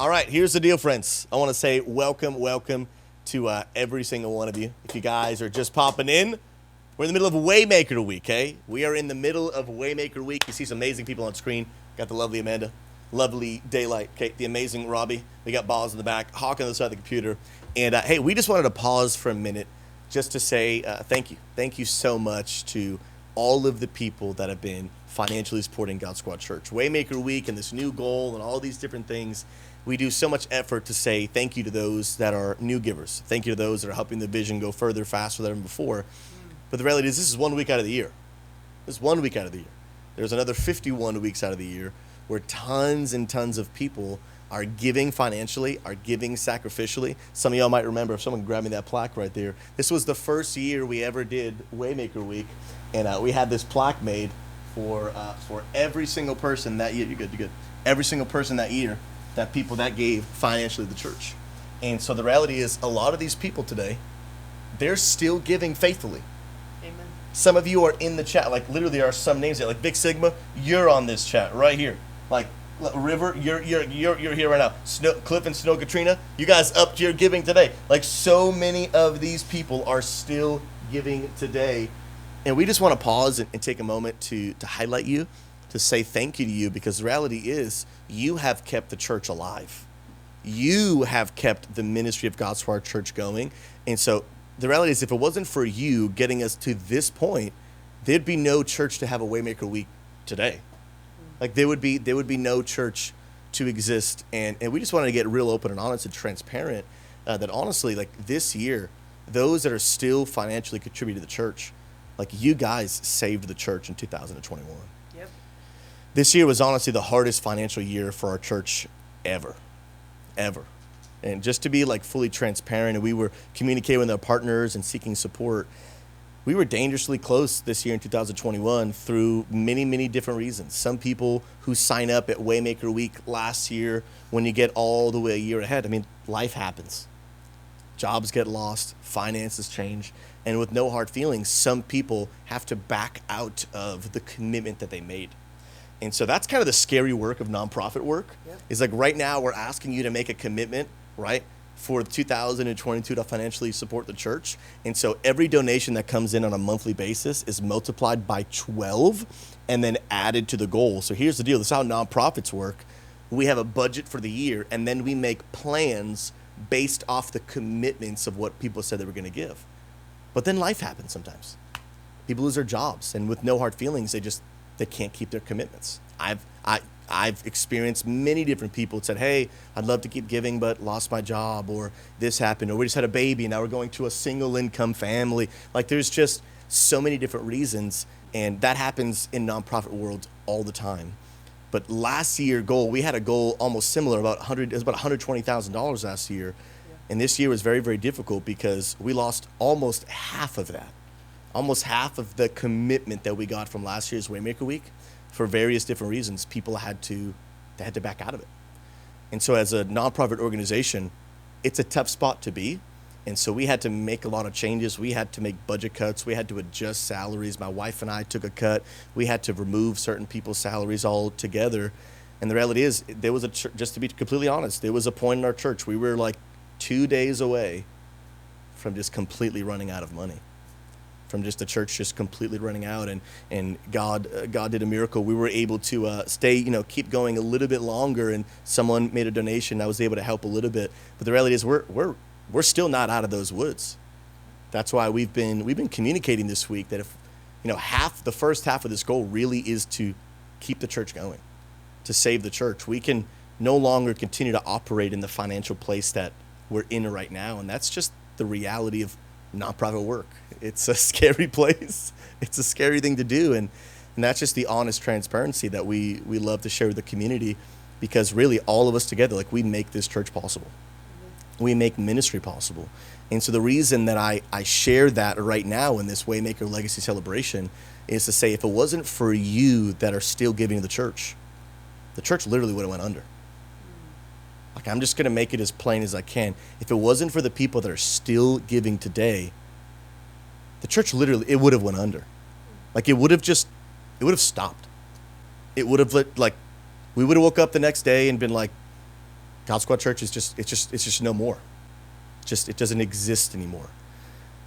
All right, here's the deal, friends. I want to say welcome to every single one of you. If you guys are just popping in, we're in the middle of Waymaker Week, okay? We are in the middle of Waymaker Week. You see some amazing people on screen. Got the lovely Amanda, lovely Daylight, okay? The amazing Robbie. We got Boz in the back, Hawk on the other side of the computer. And hey, we just wanted to pause for a minute just to say thank you. Thank you so much to all of the people that have been financially supporting God Squad Church. Waymaker Week and this new goal and all these different things. We do so much effort to say thank you to those that are new givers. Thank you to those that are helping the vision go further, faster than before. But the reality is this is 1 week out of the year. This is 1 week out of the year. There's another 51 weeks out of the year where tons and tons of people are giving financially, are giving sacrificially. Some of y'all might remember, if someone grabbed me that plaque right there, this was the first year we ever did Waymaker Week, and we had this plaque made for every single person that year. You're good. Every single person that year, that people that gave financially to the church. And so the reality is a lot of these people today, they're still giving faithfully. Amen. Some of you are in the chat, like literally there are some names there, like Big Sigma, you're on this chat right here. Like River, you're here right now. Cliff and Snow Katrina, you guys up here giving today. Like so many of these people are still giving today. And we just want to pause and take a moment to highlight you, to say thank you to you, because the reality is you have kept the church alive. You have kept the ministry of God's Squad Church going. And so the reality is if it wasn't for you getting us to this point, there'd be no church to have a Waymaker Week today. Like there would be no church to exist. And we just wanted to get real open and honest and transparent that honestly, like this year, those that are still financially contributing to the church, like you guys saved the church in 2021. Yep. This year was honestly the hardest financial year for our church ever. And just to be like fully transparent, and we were communicating with our partners and seeking support, we were dangerously close this year in 2021 through many different reasons. Some people who sign up at Waymaker Week last year, when you get all the way a year ahead, I mean, life happens. Jobs get lost, finances change, and with no hard feelings, some people have to back out of the commitment that they made. And so that's kind of the scary work of nonprofit work. Yep. Is like right now we're asking you to make a commitment, right, for 2022 to financially support the church. And so every donation that comes in on a monthly basis is multiplied by 12 and then added to the goal. So here's the deal. This is how nonprofits work. We have a budget for the year, and then we make plans based off the commitments of what people said they were going to give. But then life happens sometimes. People lose their jobs, and with no hard feelings, they can't keep their commitments. I've experienced many different people that said, hey, I'd love to keep giving, but lost my job, or this happened, or we just had a baby, and now we're going to a single income family. Like there's just so many different reasons, and that happens in nonprofit world all the time. But last year we had a goal almost similar, it was about $120,000 last year. Yeah. And this year was very difficult because we lost almost half of that. Almost half of the commitment that we got from last year's Waymaker Week. For various different reasons, people had to back out of it. And so as a nonprofit organization, it's a tough spot to be. And so we had to make a lot of changes. We had to make budget cuts. We had to adjust salaries. My wife and I took a cut. We had to remove certain people's salaries altogether. And the reality is, there was just to be completely honest, there was a point in our church, we were like 2 days away from just completely running out of money. From just the church just completely running out, and God did a miracle. We were able to keep going a little bit longer, and someone made a donation. I was able to help a little bit. But the reality is we're still not out of those woods. That's why we've been communicating this week that if the first half of this goal really is to keep the church going, to save the church. We can no longer continue to operate in the financial place that we're in right now, and that's just the reality of nonprofit work. It's a scary place. It's a scary thing to do, and that's just the honest transparency that we love to share with the community, because really all of us together, like, we make this church possible. We make ministry possible. And so the reason that I share that right now in this Waymaker Legacy Celebration is to say, if it wasn't for you that are still giving to the church literally would have went under. Like, I'm just going to make it as plain as I can. If it wasn't for the people that are still giving today, the church literally, it would have went under. Like, it would have stopped. It would have we would have woke up the next day and been like, God Squad Church is just no more. It doesn't exist anymore.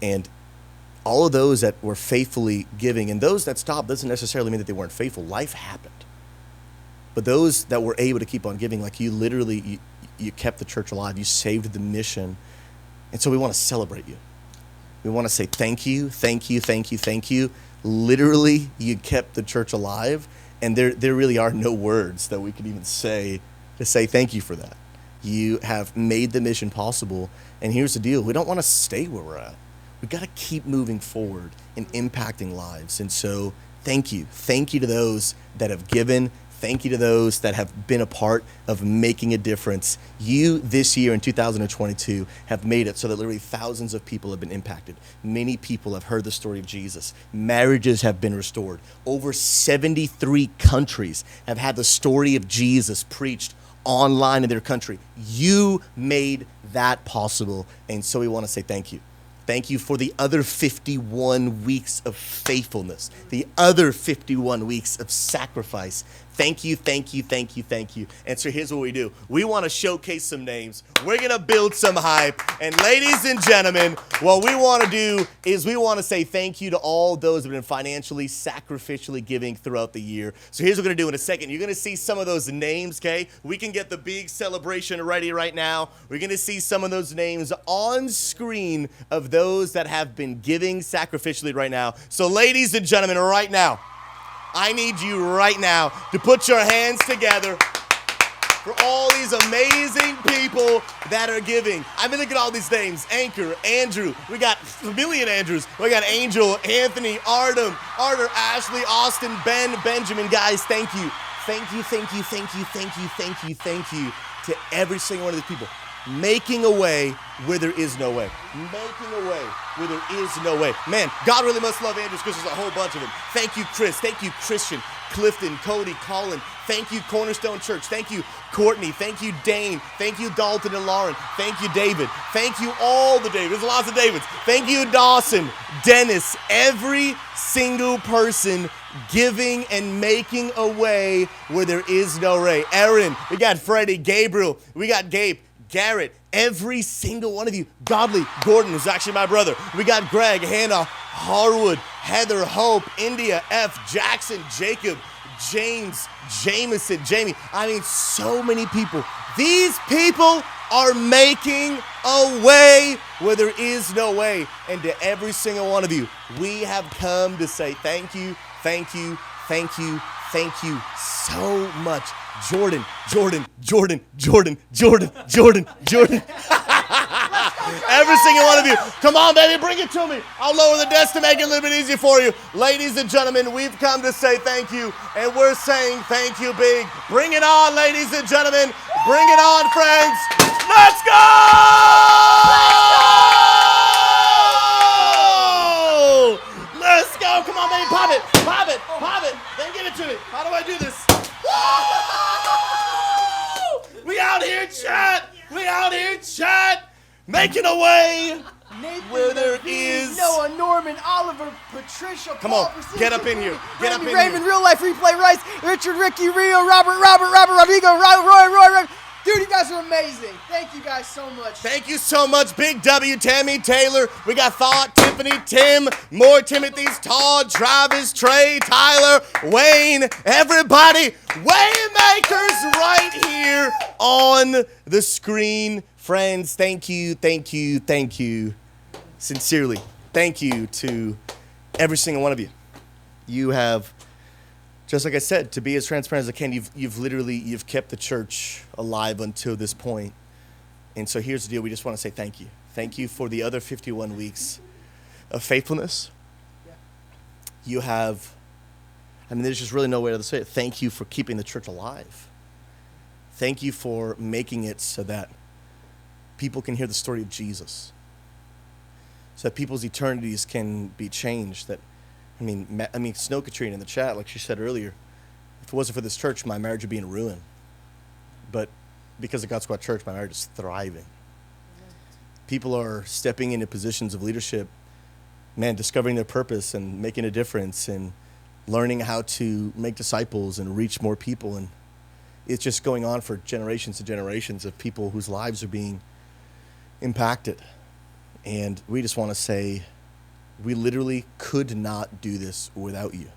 And all of those that were faithfully giving, and those that stopped doesn't necessarily mean that they weren't faithful. Life happened. But those that were able to keep on giving, like you literally, you kept the church alive. You saved the mission. And so we want to celebrate you. We want to say thank you, thank you, thank you, thank you. Literally, you kept the church alive. And there really are no words that we could even say to say thank you for that. You have made the mission possible. And here's the deal. We don't want to stay where we're at. We've got to keep moving forward and impacting lives. And so thank you. Thank you to those that have given. Thank you to those that have been a part of making a difference. You, this year in 2022, have made it so that literally thousands of people have been impacted. Many people have heard the story of Jesus. Marriages have been restored. Over 73 countries have had the story of Jesus preached online in their country. You made that possible, and so we want to say thank you. Thank you for the other 51 weeks of faithfulness, the other 51 weeks of sacrifice. Thank you, thank you, thank you, thank you. And so here's what we do. We want to showcase some names. We're going to build some hype. And ladies and gentlemen, what we want to do is we want to say thank you to all those who have been financially, sacrificially giving throughout the year. So here's what we're going to do in a second. You're going to see some of those names, okay? We can get the big celebration ready right now. We're going to see some of those names on screen of those that have been giving sacrificially right now. So ladies and gentlemen, right now, I need you right now to put your hands together for all these amazing people that are giving. I mean, look at all these names. Anchor, Andrew. We got a million Andrews. We got Angel, Anthony, Artem, Arter, Ashley, Austin, Ben, Benjamin. Guys, thank you. Thank you, thank you, thank you, thank you, thank you, thank you to every single one of these people. Making a way where there is no way. Making a way where there is no way. Man, God really must love Andrews because there's a whole bunch of them. Thank you, Chris. Thank you, Christian, Clifton, Cody, Colin. Thank you, Cornerstone Church. Thank you, Courtney. Thank you, Dane. Thank you, Dalton and Lauren. Thank you, David. Thank you, all the Davids. There's lots of Davids. Thank you, Dawson, Dennis, every single person giving and making a way where there is no way. Aaron, we got Freddie, Gabriel, we got Gabe, Garrett, every single one of you. Godly, Gordon is actually my brother. We got Greg, Hannah, Harwood, Heather, Hope, India, F, Jackson, Jacob, James, Jameson, Jamie. I mean, so many people. These people are making a way where there is no way. And to every single one of you, we have come to say thank you, thank you, thank you, thank you so much. Jordan. Every single one of you. Come on, baby, bring it to me. I'll lower the desk to make it a little bit easier for you. Ladies and gentlemen, we've come to say thank you, and we're saying thank you big. Bring it on, ladies and gentlemen. Bring it on, friends. Let's go! Let's go. Come on, baby. Pop it. Then give it to me. How do I do this? We out here, chat. Making a way Nathan, where there is. Noah, Norman, Oliver, Patricia, Come Paul, on, Precision, get up in here. Get up in Raymond, here. Real Life Replay, Rice, Richard, Ricky, Rio, Robert, Rodrigo, Roy. Dude, you guys are amazing. Thank you guys so much. Thank you so much. Big W, Tammy, Taylor. We got Thought, Tiffany, Tim, more Timothys, Todd, Travis, Trey, Tyler, Wayne, everybody. Waymakers right here on the screen. Friends, thank you. Sincerely, thank you to every single one of you. You have, just like I said, to be as transparent as I can, you've kept the church alive until this point. And so here's the deal. We just want to say thank you. Thank you for the other 51 weeks of faithfulness. Yeah. You have, there's just really no way to say it. Thank you for keeping the church alive. Thank you for making it so that people can hear the story of Jesus. So that people's eternities can be changed. Snow Katrina in the chat, like she said earlier, if it wasn't for this church, my marriage would be in ruin. But because of God Squad Church, my marriage is thriving. People are stepping into positions of leadership, discovering their purpose and making a difference and learning how to make disciples and reach more people. And it's just going on for generations and generations of people whose lives are being impacted. And we just want to say, we literally could not do this without you.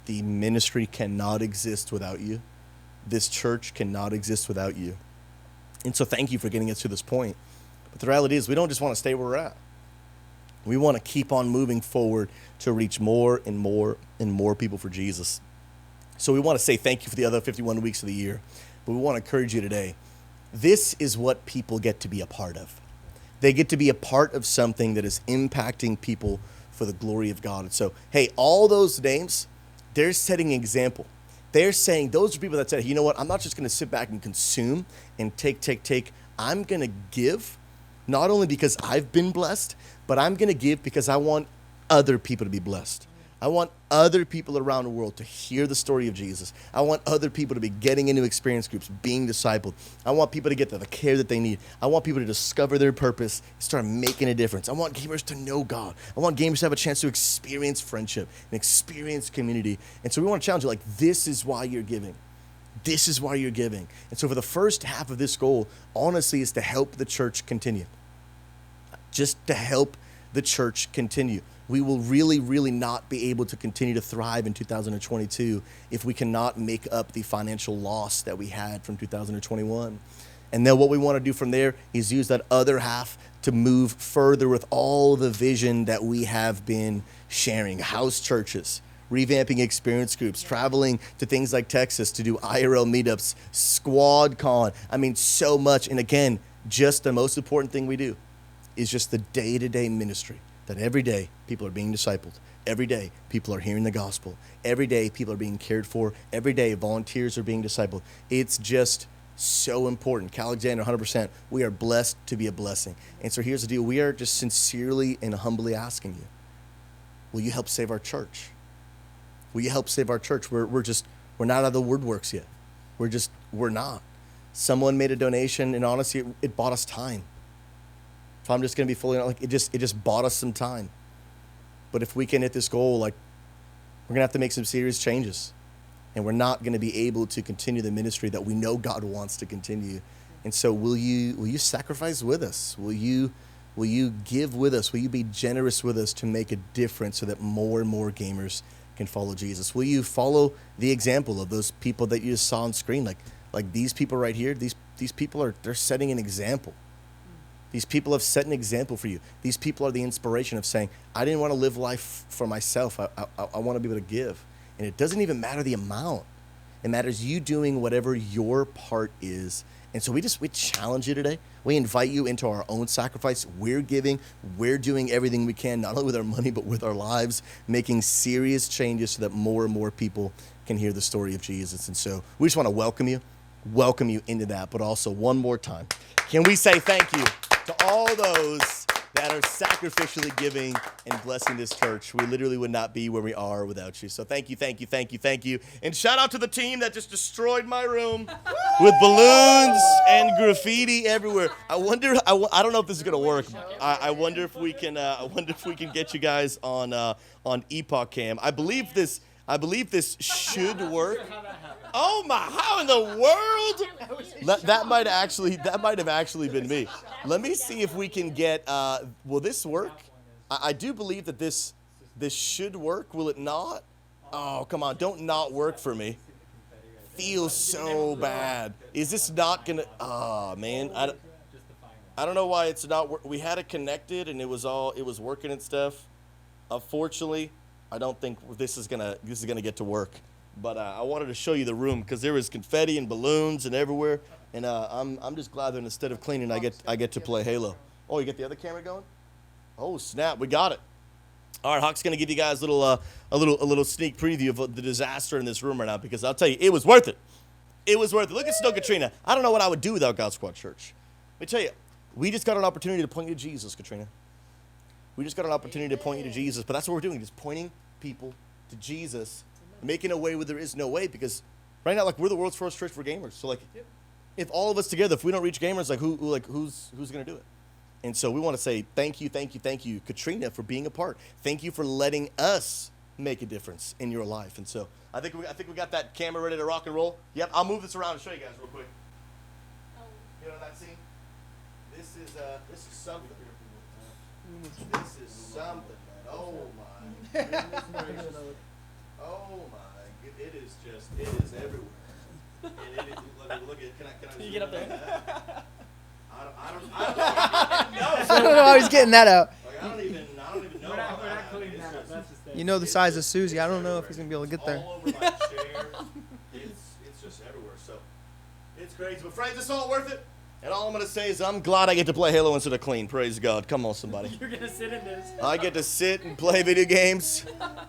The ministry cannot exist without you. This church cannot exist without you. And so thank you for getting us to this point. But the reality is, we don't just want to stay where we're at. We want to keep on moving forward to reach more and more and more people for Jesus. So we want to say thank you for the other 51 weeks of the year. But we want to encourage you today. This is what people get to be a part of. They get to be a part of something that is impacting people for the glory of God. And so, hey, all those names, they're setting an example. They're saying, those are people that said, you know what, I'm not just going to sit back and consume and take. I'm going to give, not only because I've been blessed, but I'm going to give because I want other people to be blessed. I want other people around the world to hear the story of Jesus. I want other people to be getting into experience groups, being discipled. I want people to get the care that they need. I want people to discover their purpose, start making a difference. I want gamers to know God. I want gamers to have a chance to experience friendship and experience community. And so we want to challenge you, like, this is why you're giving. This is why you're giving. And so for the first half of this goal, honestly, is to help the church continue. Just to help the church continue. We will really, really not be able to continue to thrive in 2022 if we cannot make up the financial loss that we had from 2021. And then what we want to do from there is use that other half to move further with all the vision that we have been sharing. House churches, revamping experience groups, traveling to things like Texas to do IRL meetups, Squad Con. I mean, so much. And again, just the most important thing we do is just the day-to-day ministry. That every day people are being discipled. Every day people are hearing the gospel. Every day people are being cared for. Every day volunteers are being discipled. It's just so important. Cal Alexander, 100%. We are blessed to be a blessing. And so here's the deal. We are just sincerely and humbly asking you, will you help save our church? Will you help save our church? We're not out of the woodworks yet. We're not. Someone made a donation, and honestly, it bought us time. If I'm just going to be fully honest, it just bought us some time. But if we can hit this goal, like, we're going to have to make some serious changes. And we're not going to be able to continue the ministry that we know God wants to continue. And so will you sacrifice with us? Will you give with us? Will you be generous with us to make a difference so that more and more gamers can follow Jesus? Will you follow the example of those people that you just saw on screen? Like these people right here, these people they're setting an example. These people have set an example for you. These people are the inspiration of saying, I didn't want to live life for myself. I want to be able to give. And it doesn't even matter the amount. It matters you doing whatever your part is. And so we challenge you today. We invite you into our own sacrifice. We're giving. We're doing everything we can, not only with our money, but with our lives, making serious changes so that more and more people can hear the story of Jesus. And so we just want to welcome you into that. But also, one more time, can we say thank you to all those that are sacrificially giving and blessing this church? We literally would not be where we are without you. So thank you. And shout out to the team that just destroyed my room with balloons and graffiti everywhere. I don't know if this is gonna work. I wonder if we can get you guys on Epoch Cam. I believe this should work. Oh my, how in the world? That might have actually been me. Let me see if we can get, will this work? I do believe that this should work. Will it not? Oh, come on, don't not work for me. Feels so bad. Is this not gonna, oh man. I don't know why it's not, we had it connected and it was working and stuff. Unfortunately, I don't think this is gonna get to work. But I wanted to show you the room because there was confetti and balloons and everywhere, and I'm just glad that instead of cleaning, I get to play Halo. Oh, you get the other camera going? Oh snap, we got it. All right, Hawk's gonna give you guys a little sneak preview of the disaster in this room right now, because I'll tell you, it was worth it. It was worth it. Look at Snow Katrina. I don't know what I would do without God Squad Church. Let me tell you, we just got an opportunity to point you to Jesus, Katrina. We just got an opportunity to point you to Jesus, but that's what we're doing, just pointing people to Jesus. Making a way where there is no way, because right now, like, we're the world's first church for gamers. So, like, if all of us together, if we don't reach gamers, like, who's gonna do it? And so we want to say thank you, Katrina, for being a part. Thank you for letting us make a difference in your life. And so I think we got that camera ready to rock and roll. Yep, I'll move this around and show you guys real quick. You know that scene? This is something. This is something, man. Oh my goodness gracious. Oh my, it is everywhere. And it is, look at, can I Can you get up there? I don't know. I don't know how he's getting that out. Like, I don't even know. We're not cleaning that up. That's just You know the size of Susie. I don't know if he's going to be able to get there. All over my chair. It's just everywhere. So it's crazy. But friends, it's all worth it. And all I'm going to say is I'm glad I get to play Halo instead of clean. Praise God. Come on, somebody. You're going to sit in this. I get to sit and play video games.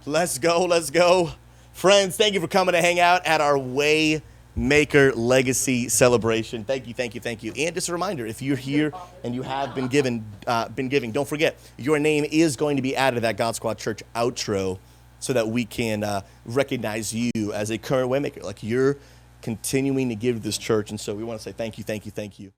Let's go. Let's go. Friends, thank you for coming to hang out at our Waymaker Legacy Celebration. Thank you, thank you, thank you. And just a reminder, if you're here and you have been giving, don't forget, your name is going to be added to that God Squad Church outro so that we can recognize you as a current Waymaker. Like, you're continuing to give to this church. And so we want to say thank you, thank you, thank you.